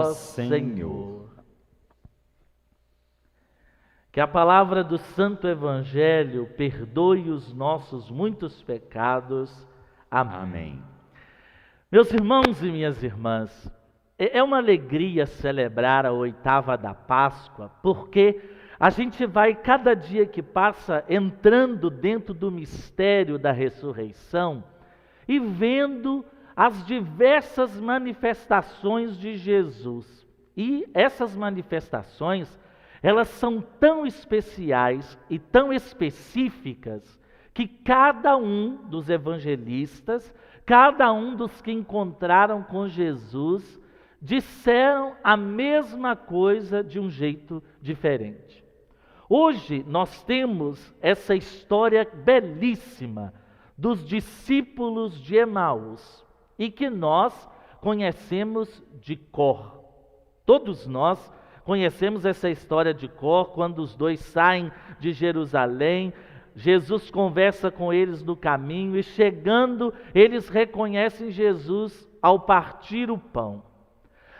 vós, Senhor. Que a palavra do Santo Evangelho perdoe os nossos muitos pecados. Amém. Meus irmãos e minhas irmãs, é uma alegria celebrar a oitava da Páscoa, porque a gente vai, cada dia que passa, entrando dentro do mistério da ressurreição e vendo as diversas manifestações de Jesus. E essas manifestações, elas são tão especiais e tão específicas que cada um dos evangelistas, cada um dos que encontraram com Jesus, disseram a mesma coisa de um jeito diferente. Hoje nós temos essa história belíssima dos discípulos de Emaús e que nós conhecemos de cor. Todos nós conhecemos essa história de cor, quando os dois saem de Jerusalém, Jesus conversa com eles no caminho e chegando, eles reconhecem Jesus ao partir o pão.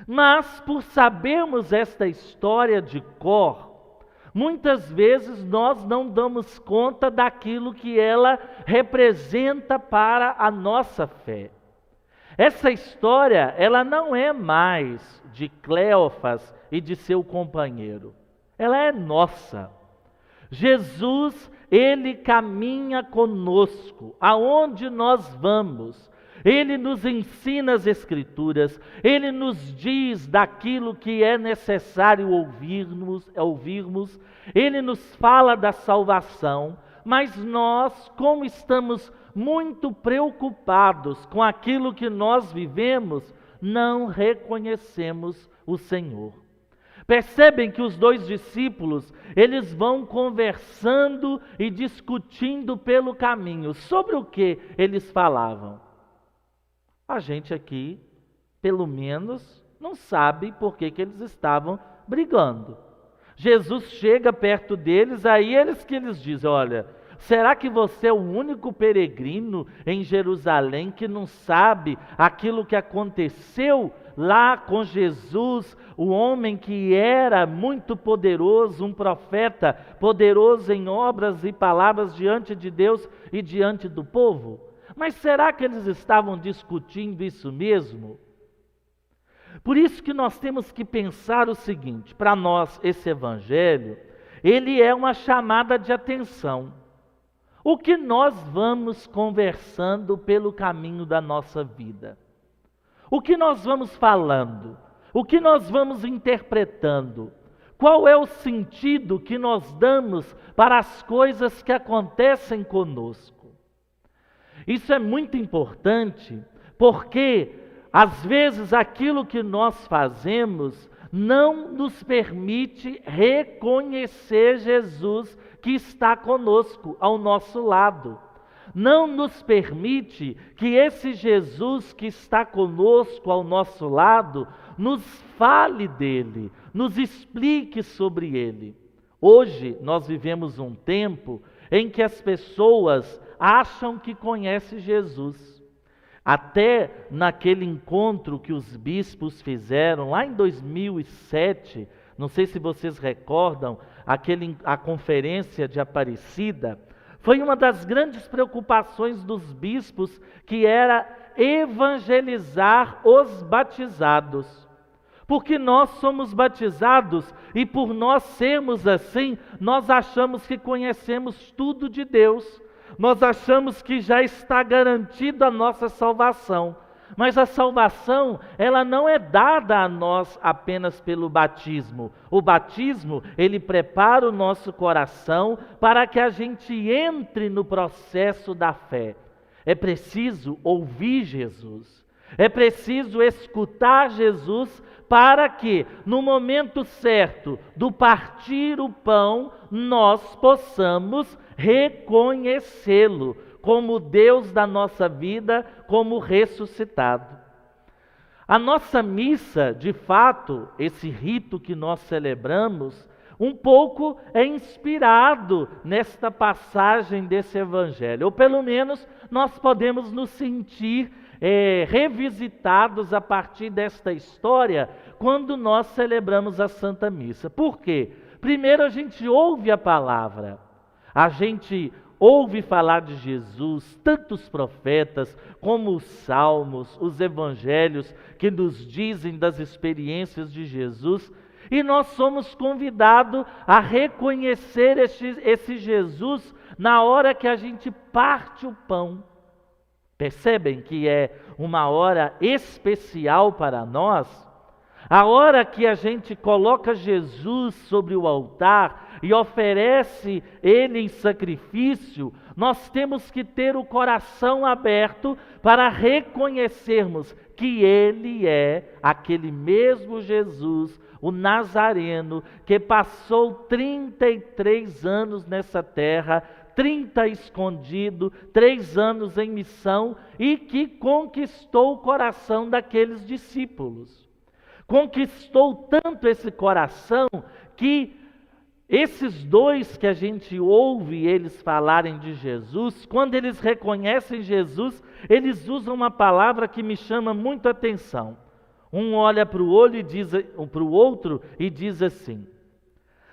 Mas por sabermos esta história de cor, muitas vezes nós não damos conta daquilo que ela representa para a nossa fé. Essa história, ela não é mais de Cleófas e de seu companheiro. Ela é nossa. Jesus, ele caminha conosco, aonde nós vamos. Ele nos ensina as Escrituras, ele nos diz daquilo que é necessário ouvirmos, ele nos fala da salvação, mas nós, como estamos muito preocupados com aquilo que nós vivemos, não reconhecemos o Senhor. Percebem que os dois discípulos, eles vão conversando e discutindo pelo caminho. Sobre o que eles falavam? A gente aqui, pelo menos, não sabe por que eles estavam brigando. Jesus chega perto deles, aí eles dizem, olha, será que você é o único peregrino em Jerusalém que não sabe aquilo que aconteceu lá com Jesus, o homem que era muito poderoso, um profeta poderoso em obras e palavras diante de Deus e diante do povo? Mas será que eles estavam discutindo isso mesmo? Por isso que nós temos que pensar o seguinte, para nós esse evangelho, ele é uma chamada de atenção. O que nós vamos conversando pelo caminho da nossa vida? O que nós vamos falando? O que nós vamos interpretando? Qual é o sentido que nós damos para as coisas que acontecem conosco? Isso é muito importante, porque às vezes aquilo que nós fazemos não nos permite reconhecer Jesus que está conosco, ao nosso lado. Não nos permite que esse Jesus que está conosco, ao nosso lado, nos fale dele, nos explique sobre ele. Hoje nós vivemos um tempo em que as pessoas acham que conhecem Jesus. Até naquele encontro que os bispos fizeram lá em 2007, não sei se vocês recordam, a conferência de Aparecida, foi uma das grandes preocupações dos bispos, que era evangelizar os batizados. Porque nós somos batizados e por nós sermos assim, nós achamos que conhecemos tudo de Deus. Nós achamos que já está garantida a nossa salvação. Mas a salvação, ela não é dada a nós apenas pelo batismo. O batismo, ele prepara o nosso coração para que a gente entre no processo da fé. É preciso ouvir Jesus. É preciso escutar Jesus para que, no momento certo do partir o pão, nós possamos reconhecê-lo como Deus da nossa vida, como ressuscitado. A nossa missa, de fato, esse rito que nós celebramos, um pouco é inspirado nesta passagem desse evangelho, ou pelo menos nós podemos nos sentir revisitados a partir desta história quando nós celebramos a Santa Missa. Por quê? Primeiro a gente ouve a palavra, a gente ouve falar de Jesus, tantos profetas, como os salmos, os evangelhos que nos dizem das experiências de Jesus, e nós somos convidados a reconhecer esse Jesus na hora que a gente parte o pão. Percebem que é uma hora especial para nós? A hora que a gente coloca Jesus sobre o altar e oferece Ele em sacrifício, nós temos que ter o coração aberto para reconhecermos que Ele é aquele mesmo Jesus, o Nazareno, que passou 33 anos nessa terra, 30 escondido, 3 anos em missão e que conquistou o coração daqueles discípulos. Conquistou tanto esse coração que esses dois que a gente ouve eles falarem de Jesus, quando eles reconhecem Jesus, eles usam uma palavra que me chama muito a atenção. Um olha para o olho e diz para o outro e diz assim: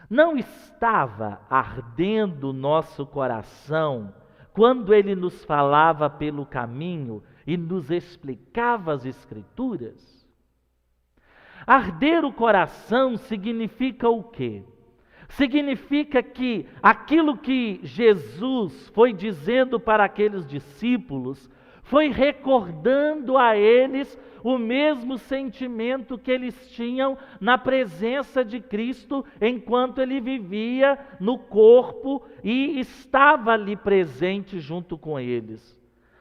não estava ardendo o nosso coração quando ele nos falava pelo caminho e nos explicava as Escrituras? Arder o coração significa o quê? Significa que aquilo que Jesus foi dizendo para aqueles discípulos, foi recordando a eles o mesmo sentimento que eles tinham na presença de Cristo enquanto ele vivia no corpo e estava ali presente junto com eles.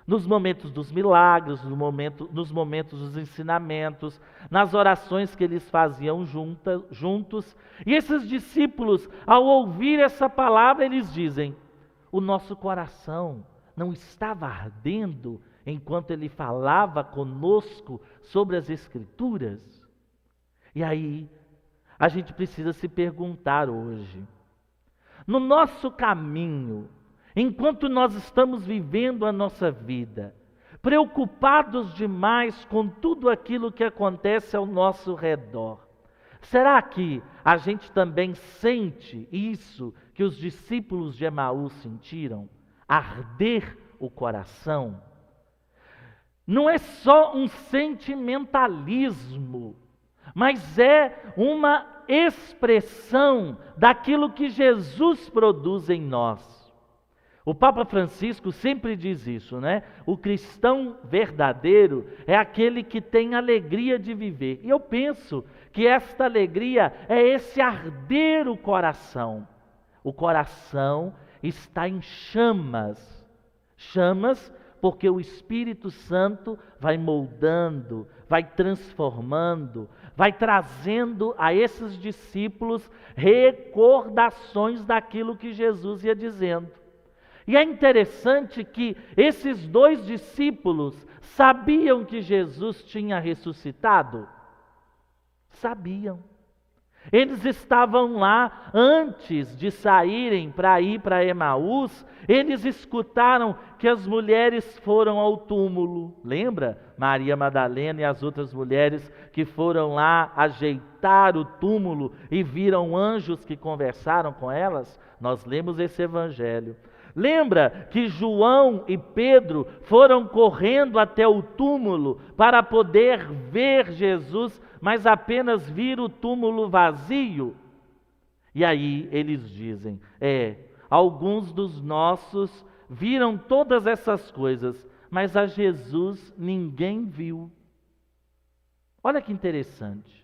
Nos momentos dos milagres, nos momentos dos ensinamentos, nas orações que eles faziam juntos. E esses discípulos, ao ouvir essa palavra, eles dizem: o nosso coração não estava ardendo enquanto ele falava conosco sobre as Escrituras? E aí, a gente precisa se perguntar hoje, no nosso caminho, enquanto nós estamos vivendo a nossa vida, preocupados demais com tudo aquilo que acontece ao nosso redor, será que a gente também sente isso que os discípulos de Emaús sentiram? Arder o coração? Não é só um sentimentalismo, mas é uma expressão daquilo que Jesus produz em nós. O Papa Francisco sempre diz isso, né? O cristão verdadeiro é aquele que tem alegria de viver. E eu penso que esta alegria é esse arder o coração. O coração está em chamas. Chamas porque o Espírito Santo vai moldando, vai transformando, vai trazendo a esses discípulos recordações daquilo que Jesus ia dizendo. E é interessante que esses dois discípulos sabiam que Jesus tinha ressuscitado? Sabiam. Eles estavam lá antes de saírem para ir para Emaús, eles escutaram que as mulheres foram ao túmulo. Lembra? Maria Madalena e as outras mulheres que foram lá ajeitar o túmulo e viram anjos que conversaram com elas? Nós lemos esse evangelho. Lembra que João e Pedro foram correndo até o túmulo para poder ver Jesus, mas apenas viram o túmulo vazio? E aí eles dizem: alguns dos nossos viram todas essas coisas, mas a Jesus ninguém viu. Olha que interessante.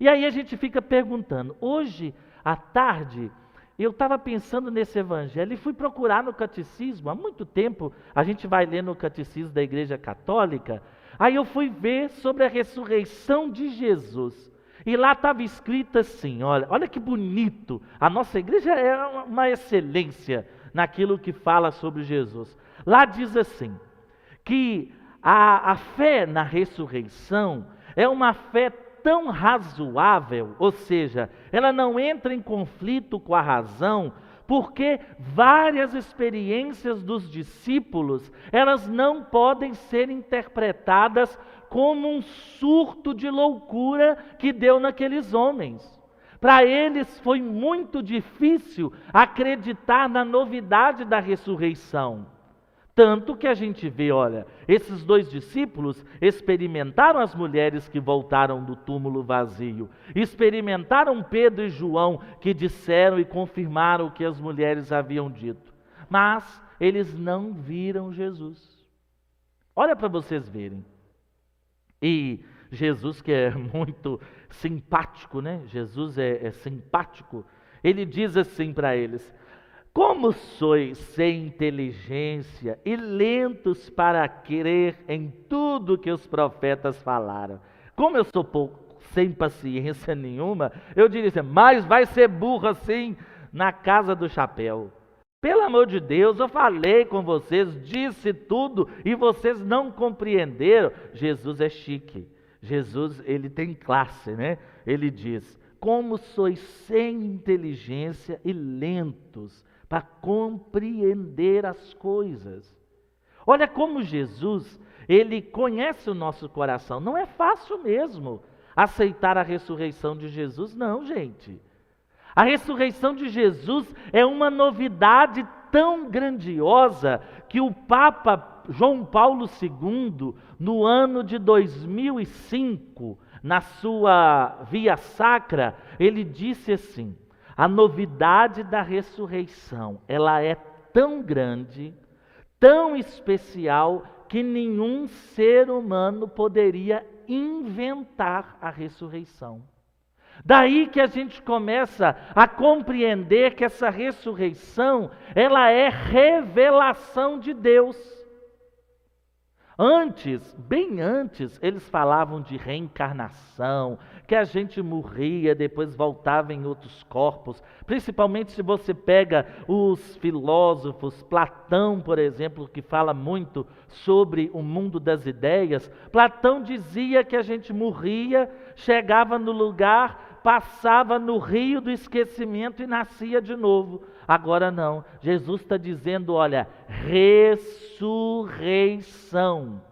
E aí a gente fica perguntando, hoje à tarde, eu estava pensando nesse evangelho e fui procurar no catecismo. Há muito tempo a gente vai ler no catecismo da Igreja Católica. Aí eu fui ver sobre a ressurreição de Jesus. E lá estava escrito assim, olha que bonito. A nossa igreja é uma excelência naquilo que fala sobre Jesus. Lá diz assim, que a fé na ressurreição é uma fé tão razoável, ou seja, ela não entra em conflito com a razão, porque várias experiências dos discípulos, elas não podem ser interpretadas como um surto de loucura que deu naqueles homens. Para eles foi muito difícil acreditar na novidade da ressurreição. Tanto que a gente vê, olha, esses dois discípulos experimentaram as mulheres que voltaram do túmulo vazio, experimentaram Pedro e João que disseram e confirmaram o que as mulheres haviam dito, mas eles não viram Jesus. Olha para vocês verem. E Jesus, que é muito simpático, né? Jesus é simpático. Ele diz assim para eles: como sois sem inteligência e lentos para crer em tudo que os profetas falaram. Como eu sou pouco, sem paciência nenhuma, eu diria assim, mas vai ser burro assim na casa do chapéu. Pelo amor de Deus, eu falei com vocês, disse tudo e vocês não compreenderam. Jesus é chique. Jesus, ele tem classe, né? Ele diz: como sois sem inteligência e lentos para compreender as coisas. Olha como Jesus, ele conhece o nosso coração. Não é fácil mesmo aceitar a ressurreição de Jesus, não, gente. A ressurreição de Jesus é uma novidade tão grandiosa que o Papa João Paulo II, no ano de 2005, na sua Via Sacra, ele disse assim: a novidade da ressurreição, ela é tão grande, tão especial, que nenhum ser humano poderia inventar a ressurreição. Daí que a gente começa a compreender que essa ressurreição, ela é revelação de Deus. Antes, bem antes, eles falavam de reencarnação, que a gente morria, depois voltava em outros corpos. Principalmente se você pega os filósofos, Platão, por exemplo, que fala muito sobre o mundo das ideias. Platão dizia que a gente morria, chegava no lugar, passava no rio do esquecimento e nascia de novo. Agora não, Jesus está dizendo, olha, ressurreição.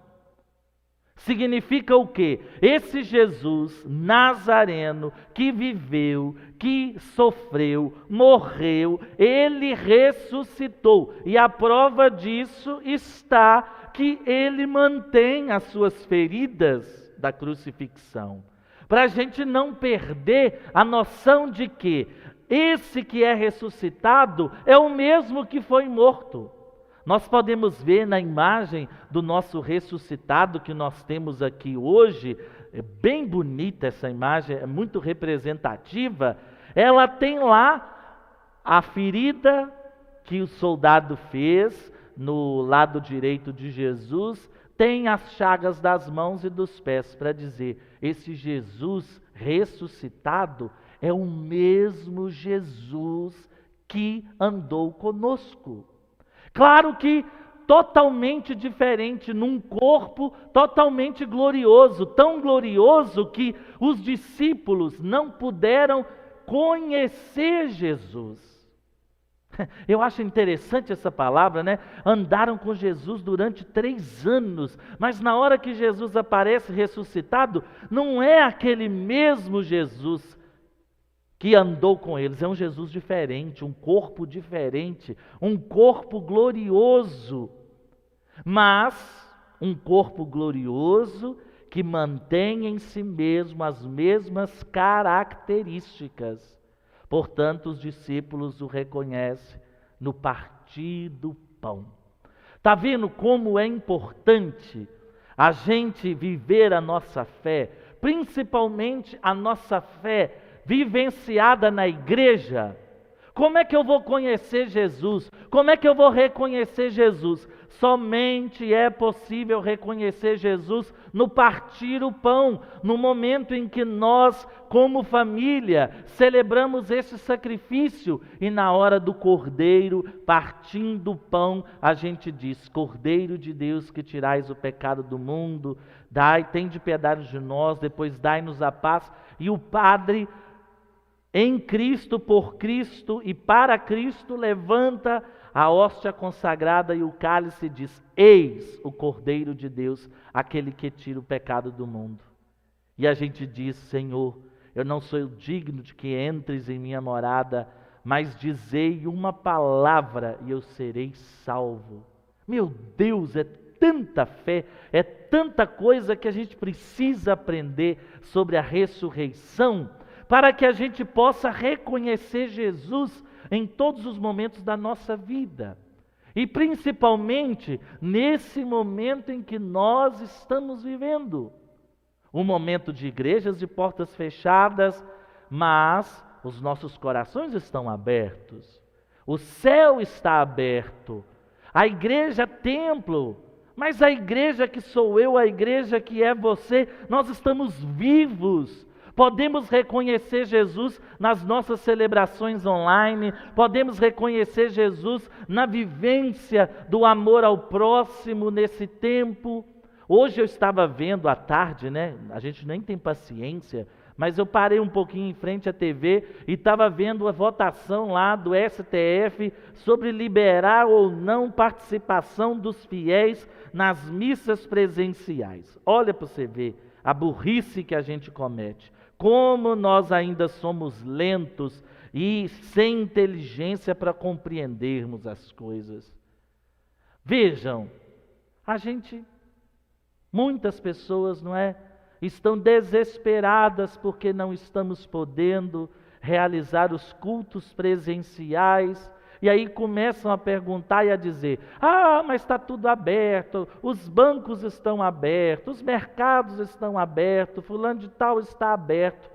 Significa o quê? Esse Jesus Nazareno que viveu, que sofreu, morreu, ele ressuscitou. E a prova disso está que ele mantém as suas feridas da crucifixão. Para a gente não perder a noção de que esse que é ressuscitado é o mesmo que foi morto. Nós podemos ver na imagem do nosso ressuscitado que nós temos aqui hoje, é bem bonita essa imagem, é muito representativa. Ela tem lá a ferida que o soldado fez no lado direito de Jesus, tem as chagas das mãos e dos pés para dizer, esse Jesus ressuscitado é o mesmo Jesus que andou conosco. Claro que totalmente diferente, num corpo totalmente glorioso, tão glorioso que os discípulos não puderam conhecer Jesus. Eu acho interessante essa palavra, né? Andaram com Jesus durante 3 anos, mas na hora que Jesus aparece ressuscitado, não é aquele mesmo Jesus que andou com eles, é um Jesus diferente, um corpo diferente, um corpo glorioso, mas um corpo glorioso que mantém em si mesmo as mesmas características. Portanto, os discípulos o reconhecem no partir do pão. Está vendo como é importante a gente viver a nossa fé, principalmente a nossa fé vivenciada na igreja? Como é que eu vou conhecer Jesus? Como é que eu vou reconhecer Jesus? Somente é possível reconhecer Jesus no partir o pão, no momento em que nós, como família, celebramos esse sacrifício e na hora do cordeiro, partindo o pão, a gente diz, Cordeiro de Deus que tirais o pecado do mundo, tende piedade de nós, depois dai-nos a paz. E o padre em Cristo, por Cristo e para Cristo, levanta a hóstia consagrada e o cálice e diz: eis o Cordeiro de Deus, aquele que tira o pecado do mundo. E a gente diz: Senhor, eu não sou digno de que entres em minha morada, mas dizei uma palavra e eu serei salvo. Meu Deus, é tanta fé, é tanta coisa que a gente precisa aprender sobre a ressurreição, para que a gente possa reconhecer Jesus em todos os momentos da nossa vida. E principalmente nesse momento em que nós estamos vivendo. Um momento de igrejas de portas fechadas, mas os nossos corações estão abertos. O céu está aberto. A igreja é templo, mas a igreja que sou eu, a igreja que é você, nós estamos vivos. Podemos reconhecer Jesus nas nossas celebrações online, podemos reconhecer Jesus na vivência do amor ao próximo nesse tempo. Hoje eu estava vendo à tarde, a gente nem tem paciência, mas eu parei um pouquinho em frente à TV e estava vendo a votação lá do STF sobre liberar ou não participação dos fiéis nas missas presenciais. Olha para você ver a burrice que a gente comete. Como nós ainda somos lentos e sem inteligência para compreendermos as coisas. Vejam, muitas pessoas, estão desesperadas porque não estamos podendo realizar os cultos presenciais. E aí começam a perguntar e a dizer: mas está tudo aberto, os bancos estão abertos, os mercados estão abertos, fulano de tal está aberto.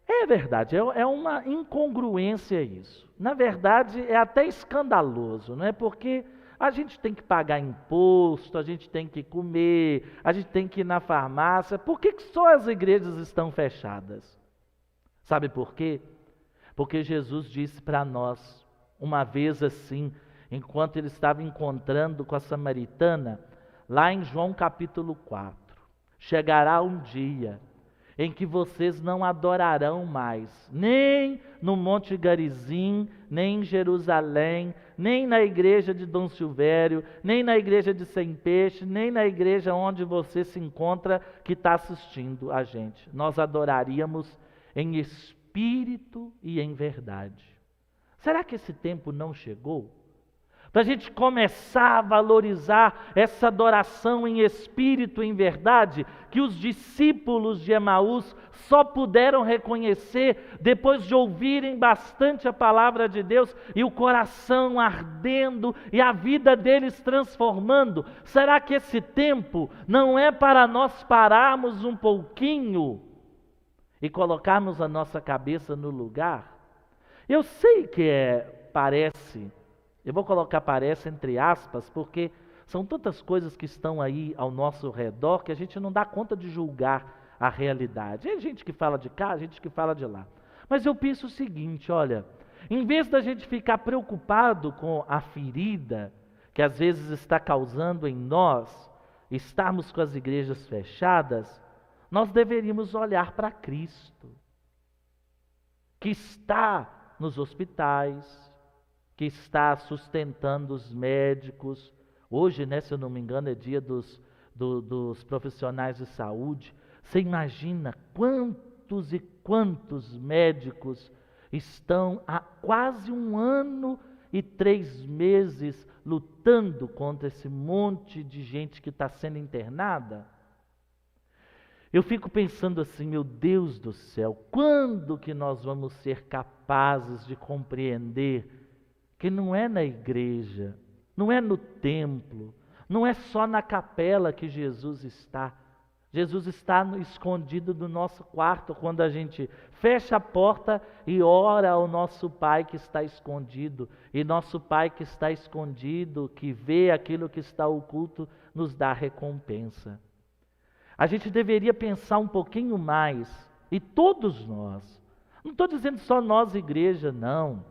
É verdade, é uma incongruência isso. Na verdade, é até escandaloso, porque a gente tem que pagar imposto, a gente tem que comer, a gente tem que ir na farmácia. Por que só as igrejas estão fechadas? Sabe por quê? Porque Jesus disse para nós, uma vez assim, enquanto ele estava encontrando com a samaritana, lá em João capítulo 4, chegará um dia em que vocês não adorarão mais, nem no Monte Garizim, nem em Jerusalém, nem na igreja de Dom Silvério, nem na igreja de Sem Peixe, nem na igreja onde você se encontra que está assistindo a gente. Nós adoraríamos em espírito e em verdade. Será que esse tempo não chegou? Para a gente começar a valorizar essa adoração em espírito e em verdade, que os discípulos de Emaús só puderam reconhecer depois de ouvirem bastante a palavra de Deus e o coração ardendo e a vida deles transformando. Será que esse tempo não é para nós pararmos um pouquinho e colocarmos a nossa cabeça no lugar? Eu sei que parece... Eu vou colocar parece entre aspas, porque são tantas coisas que estão aí ao nosso redor que a gente não dá conta de julgar a realidade. É gente que fala de cá, gente que fala de lá. Mas eu penso o seguinte, olha, em vez da gente ficar preocupado com a ferida que às vezes está causando em nós, estarmos com as igrejas fechadas, nós deveríamos olhar para Cristo, que está nos hospitais, que está sustentando os médicos. Hoje, se eu não me engano, é dia dos profissionais de saúde. Você imagina quantos e quantos médicos estão há quase 1 ano e 3 meses lutando contra esse monte de gente que está sendo internada? Eu fico pensando assim, meu Deus do céu, quando que nós vamos ser capazes de compreender que não é na igreja, não é no templo, não é só na capela que Jesus está. Jesus está escondido no nosso quarto, quando a gente fecha a porta e ora ao nosso Pai que está escondido. E nosso Pai que está escondido, que vê aquilo que está oculto, nos dá recompensa. A gente deveria pensar um pouquinho mais, e todos nós, não estou dizendo só nós, igreja, não.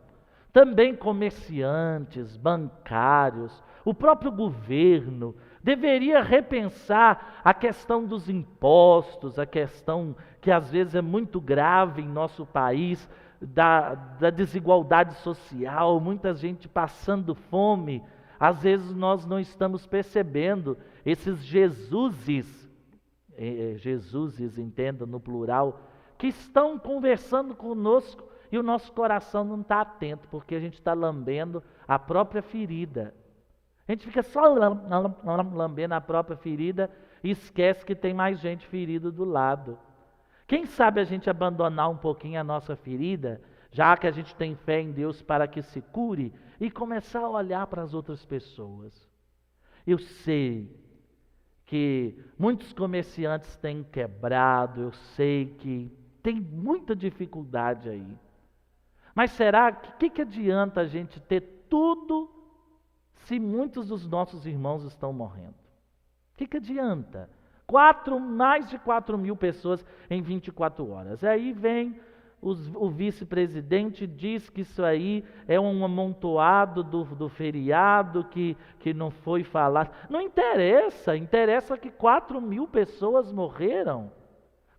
Também comerciantes, bancários, o próprio governo deveria repensar a questão dos impostos, a questão que às vezes é muito grave em nosso país, da desigualdade social, muita gente passando fome. Às vezes nós não estamos percebendo esses Jesuses, entenda no plural, que estão conversando conosco e o nosso coração não está atento, porque a gente está lambendo a própria ferida. A gente fica só lambendo a própria ferida e esquece que tem mais gente ferida do lado. Quem sabe a gente abandonar um pouquinho a nossa ferida, já que a gente tem fé em Deus para que se cure, e começar a olhar para as outras pessoas. Eu sei que muitos comerciantes têm quebrado, eu sei que tem muita dificuldade aí. Mas será que adianta a gente ter tudo se muitos dos nossos irmãos estão morrendo? O que adianta? Mais de 4.000 pessoas em 24 horas. Aí vem o vice-presidente, diz que isso aí é um amontoado do feriado que não foi falado. Não interessa, interessa que 4.000 pessoas morreram.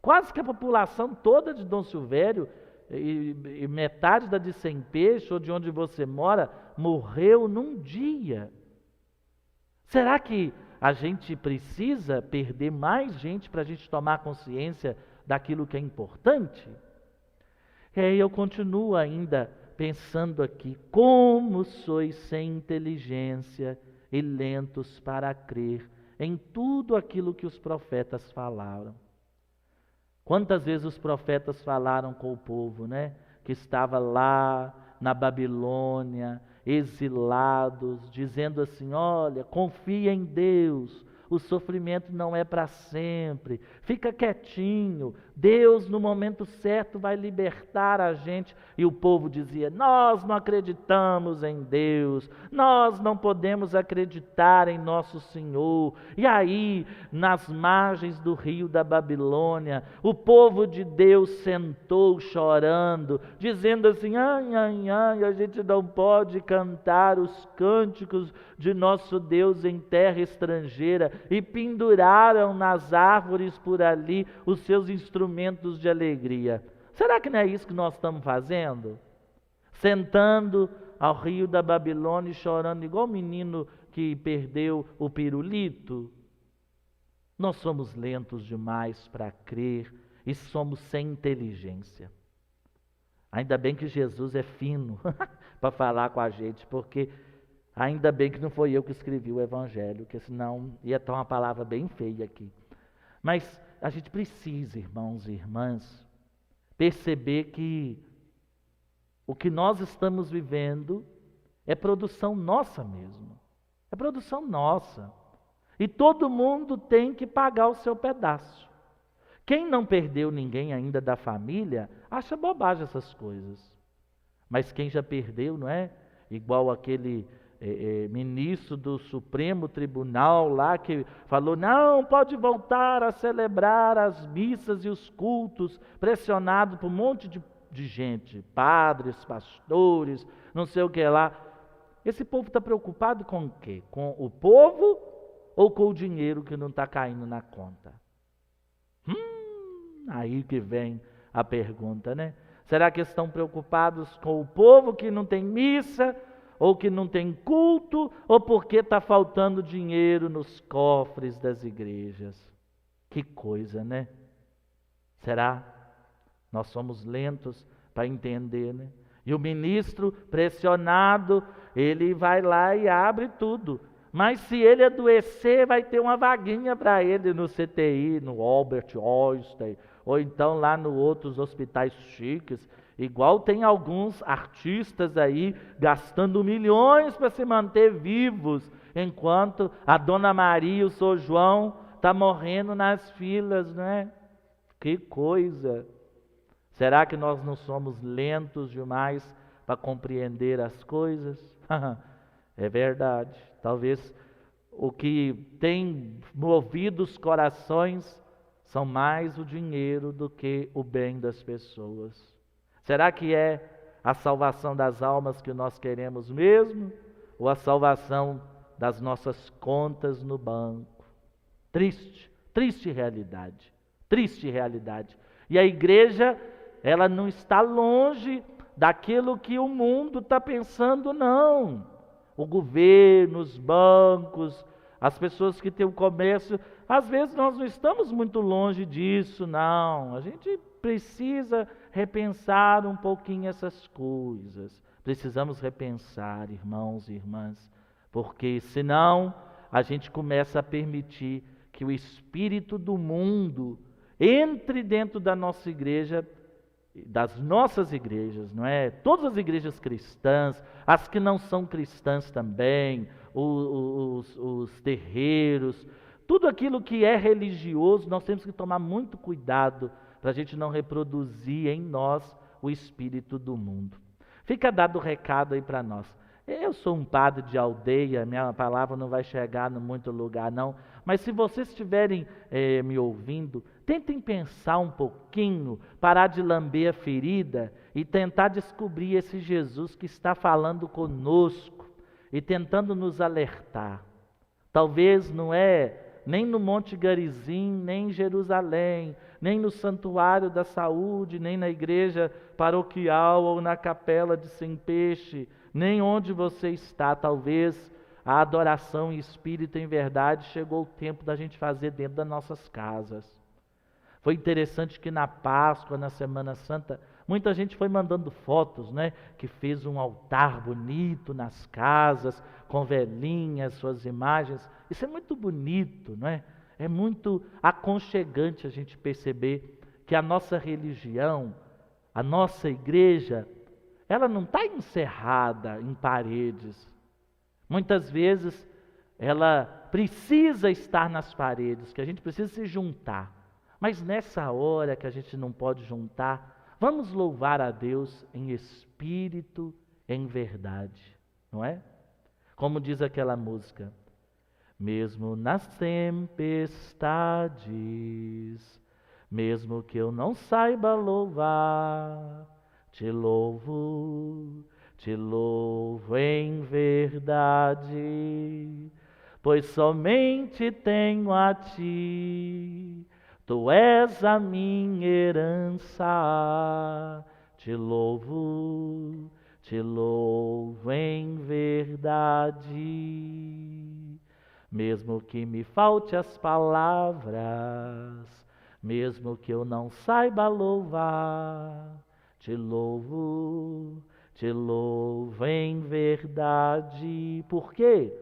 Quase que a população toda de Dom Silvério, e metade da de Sem Peixe, ou de onde você mora, morreu num dia. Será que a gente precisa perder mais gente para a gente tomar consciência daquilo que é importante? E aí eu continuo ainda pensando aqui, como sois sem inteligência e lentos para crer em tudo aquilo que os profetas falaram. Quantas vezes os profetas falaram com o povo, né? Que estava lá na Babilônia, exilados, dizendo assim: olha, confia em Deus, o sofrimento não é para sempre, fica quietinho, Deus no momento certo vai libertar a gente. E o povo dizia: nós não acreditamos em Deus, nós não podemos acreditar em nosso Senhor. E aí, nas margens do rio da Babilônia, o povo de Deus sentou chorando, dizendo assim: ai, ai, ai, a gente não pode cantar os cânticos de nosso Deus em terra estrangeira, e penduraram nas árvores por ali os seus instrumentos de alegria. Será que não é isso que nós estamos fazendo? Sentando ao rio da Babilônia e chorando igual o menino que perdeu o pirulito? Nós somos lentos demais para crer e somos sem inteligência. Ainda bem que Jesus é fino para falar com a gente, porque ainda bem que não foi eu que escrevi o Evangelho, porque senão ia estar uma palavra bem feia aqui. Mas a gente precisa, irmãos e irmãs, perceber que o que nós estamos vivendo é produção nossa mesmo. É produção nossa. E todo mundo tem que pagar o seu pedaço. Quem não perdeu ninguém ainda da família, acha bobagem essas coisas. Mas quem já perdeu, não é? Igual aquele ministro do Supremo Tribunal lá que falou: não, pode voltar a celebrar as missas e os cultos, pressionado por um monte de gente, padres, pastores, não sei o que lá. Esse povo está preocupado com o quê? Com o povo ou com o dinheiro que não está caindo na conta? Aí que vem a pergunta, né? Será que estão preocupados com o povo que não tem missa, ou que não tem culto, ou porque está faltando dinheiro nos cofres das igrejas? Que coisa, né? Será? Nós somos lentos para entender, né? E o ministro, pressionado, ele vai lá e abre tudo. Mas se ele adoecer, vai ter uma vaguinha para ele no CTI, no Albert Einstein, ou então lá nos outros hospitais chiques. Igual tem alguns artistas aí gastando milhões para se manter vivos, enquanto a Dona Maria e o São João tá morrendo nas filas, né? Que coisa! Será que nós não somos lentos demais para compreender as coisas? É verdade. Talvez o que tem movido os corações são mais o dinheiro do que o bem das pessoas. Será que é a salvação das almas que nós queremos mesmo? Ou a salvação das nossas contas no banco? Triste realidade. Triste realidade. E a igreja ela não está longe daquilo que o mundo está pensando, não. O governo, os bancos, as pessoas que têm o comércio, às vezes nós não estamos muito longe disso, não. A gente precisa repensar um pouquinho essas coisas. Precisamos repensar, irmãos e irmãs, porque senão a gente começa a permitir que o espírito do mundo entre dentro da nossa igreja, das nossas igrejas, não é? Todas as igrejas cristãs, as que não são cristãs também, os terreiros, tudo aquilo que é religioso, nós temos que tomar muito cuidado para a gente não reproduzir em nós o espírito do mundo. Fica dado o recado aí para nós. Eu sou um padre de aldeia, minha palavra não vai chegar em muito lugar não, mas se vocês estiverem me ouvindo, tentem pensar um pouquinho, parar de lamber a ferida e tentar descobrir esse Jesus que está falando conosco e tentando nos alertar. Talvez não é nem no Monte Garizim, nem em Jerusalém, nem no Santuário da Saúde, nem na igreja paroquial ou na capela de Sem Peixe, nem onde você está. Talvez a adoração em espírito e em verdade chegou o tempo da gente fazer dentro das nossas casas. Foi interessante que na Páscoa, na Semana Santa, muita gente foi mandando fotos, né? Que fez um altar bonito nas casas, com velinhas, suas imagens. Isso é muito bonito, não é? É muito aconchegante a gente perceber que a nossa religião, a nossa igreja, ela não está encerrada em paredes. Muitas vezes ela precisa estar nas paredes, que a gente precisa se juntar. Mas nessa hora que a gente não pode juntar, vamos louvar a Deus em espírito, em verdade, não é? Como diz aquela música, mesmo nas tempestades, mesmo que eu não saiba louvar, te louvo em verdade, pois somente tenho a ti. Tu és a minha herança, te louvo em verdade. Mesmo que me falte as palavras, mesmo que eu não saiba louvar, te louvo em verdade. Por quê?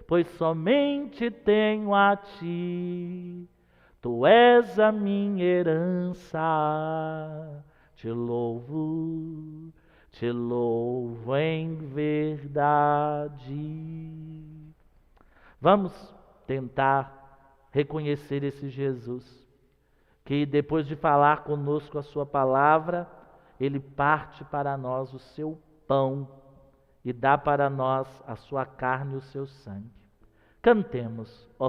Pois somente tenho a ti. Tu és a minha herança, te louvo em verdade. Vamos tentar reconhecer esse Jesus, que depois de falar conosco a sua palavra, ele parte para nós o seu pão e dá para nós a sua carne e o seu sangue. Cantemos, ó